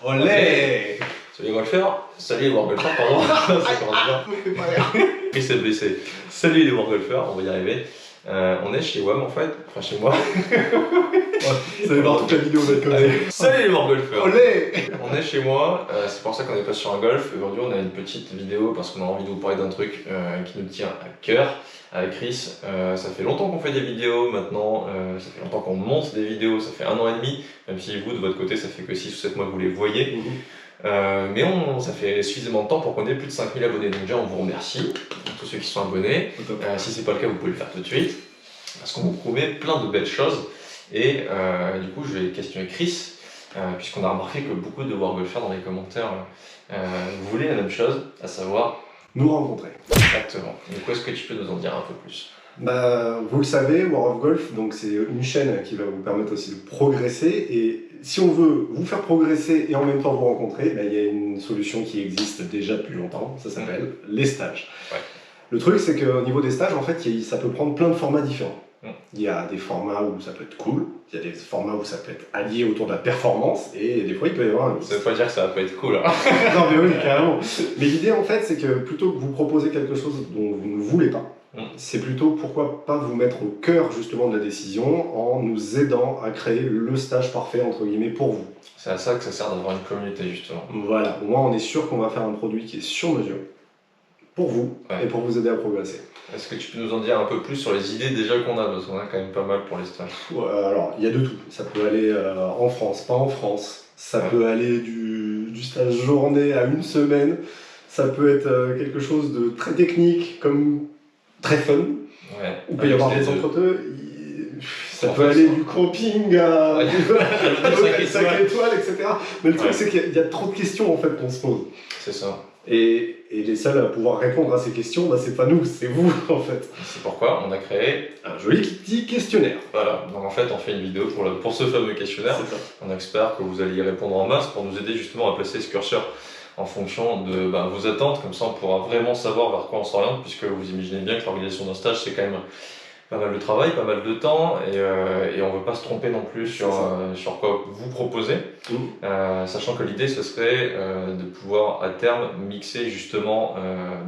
Olé! Salut les golfeurs, salut les wargolfeurs, pardon, ça commence bien. Chris est blessé. Salut les wargolfeurs, on va y arriver. On est chez WAM en fait, enfin chez moi. Vous allez voir toute la vidéo va être comme ça. Salut les wargolfeurs! Olé! On est chez moi, c'est pour ça qu'on est pas sur un golf. Aujourd'hui on a une petite vidéo parce qu'on a envie de vous parler d'un truc qui nous tient à cœur. Avec Chris, ça fait longtemps qu'on fait des vidéos maintenant, ça fait longtemps qu'on monte des vidéos, ça fait 1 an et demi, même si vous de votre côté ça fait que 6 ou 7 mois que vous les voyez. Mais ça fait suffisamment de temps pour qu'on ait plus de 5000 abonnés. Donc déjà on vous remercie, tous ceux qui sont abonnés. Si c'est pas le cas vous pouvez le faire tout de suite, parce qu'on vous promet plein de belles choses. Et du coup je vais questionner Chris, puisqu'on a remarqué que beaucoup de wargolfers dans les commentaires voulaient la même chose, à savoir nous rencontrer. Exactement. Du coup, est-ce que tu peux nous en dire un peu plus? Vous le savez, War of Golf, donc c'est une chaîne qui va vous permettre aussi de progresser. Et si on veut vous faire progresser et en même temps vous rencontrer, il y a une solution qui existe déjà depuis longtemps, ça s'appelle les stages. Ouais. Le truc, c'est qu'au niveau des stages, en fait, ça peut prendre plein de formats différents. Il y a des formats où ça peut être cool, il y a des formats où ça peut être allié autour de la performance, et des fois il peut y avoir un... Ça veut pas dire que ça va pas être cool. Hein. Non mais oui, carrément. Mais l'idée en fait, c'est que plutôt que vous proposez quelque chose dont vous ne voulez pas, c'est plutôt pourquoi pas vous mettre au cœur justement de la décision en nous aidant à créer le stage parfait entre guillemets pour vous. C'est à ça que ça sert d'avoir une communauté justement. Voilà, au moins on est sûr qu'on va faire un produit qui est sur mesure pour vous et pour vous aider à progresser. Est-ce que tu peux nous en dire un peu plus sur les idées déjà qu'on a, parce qu'on a quand même pas mal pour les stages? Alors, il y a de tout. Ça peut aller en France, pas en France. Ça peut aller du stage journée à 1 semaine. Ça peut être quelque chose de très technique, comme très fun. Ouais. Il peut y avoir des entre-deux. Ça peut aller du camping à 5 étoiles, etc. Mais le truc, c'est qu'il y a trop de questions en fait qu'on se pose. C'est ça. Et les seuls à pouvoir répondre à ces questions, c'est pas nous, c'est vous en fait. C'est pourquoi on a créé un joli petit questionnaire. Voilà, donc en fait on fait une vidéo pour ce fameux questionnaire. On espère que vous allez y répondre en masse pour nous aider justement à placer ce curseur en fonction de vos attentes. Comme ça on pourra vraiment savoir vers quoi on s'oriente, puisque vous imaginez bien que l'organisation d'un stage c'est quand même pas mal de travail, pas mal de temps, et on ne veut pas se tromper non plus sur quoi vous proposez, sachant que l'idée ce serait de pouvoir à terme mixer justement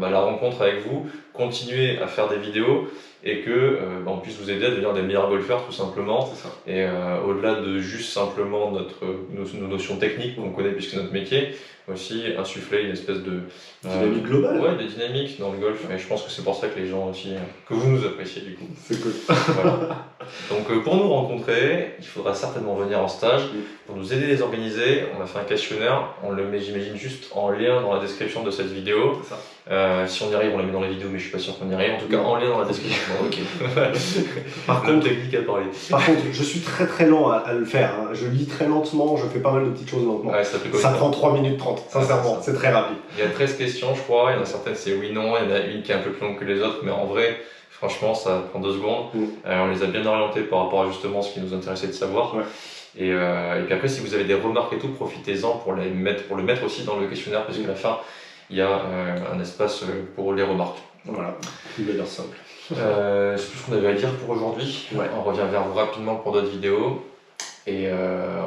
la rencontre avec vous, continuer à faire des vidéos et que on puisse vous aider à devenir des meilleurs golfeurs tout simplement. Et au-delà de juste simplement nos notions techniques qu'on connaît puisque notre métier, aussi insuffler une espèce de dynamique globale. Ouais, de dynamique dans le golf, et je pense que c'est pour ça que les gens aussi, que vous nous appréciez du coup. C'est cool. Voilà. Donc pour nous rencontrer, il faudra certainement venir en stage. Pour nous aider à les organiser, on a fait un questionnaire, on le met j'imagine juste en lien dans la description de cette vidéo. Si on y arrive, on le met dans les vidéos, mais je suis pas sûr qu'on y arrive. En tout cas, en lien dans la description. Ok. Par contre, technique à parler. Par contre, je suis très lent à le faire. Hein. Je lis très lentement, je fais pas mal de petites choses lentement. Ouais, ça prend 3 minutes 30, sincèrement, c'est très rapide. Il y a 13 questions, je crois. Il y en a certaines, c'est oui, non. Il y en a une qui est un peu plus longue que les autres, mais en vrai, franchement, ça prend 2 secondes. On les a bien orientés par rapport à justement ce qui nous intéressait de savoir. Et puis après, si vous avez des remarques et tout, profitez-en pour le mettre aussi dans le questionnaire, parce qu'à la fin, il y a un espace pour les remarques. Voilà, une valeur simple. C'est tout ce qu'on avait à dire pour aujourd'hui. On revient vers vous rapidement pour d'autres vidéos. Et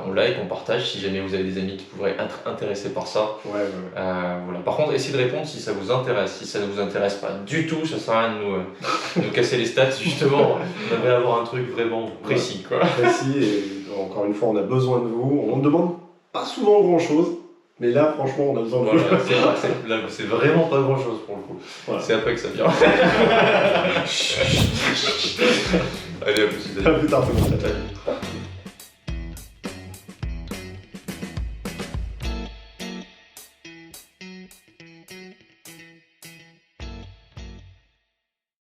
on like, on partage si jamais vous avez des amis qui pourraient être intéressés par ça. Voilà. Par contre, essayez de répondre si ça vous intéresse. Si ça ne vous intéresse pas du tout, ça sert à rien de nous casser les stats. Justement, on aimerait avoir un truc vraiment précis. Précis, et encore une fois, on a besoin de vous. On ne demande pas souvent grand chose. Mais là, franchement, on a besoin de vous. C'est vraiment pas grand chose pour le coup. C'est après que ça vient. Allez, à plus. À plus tard, tout le monde.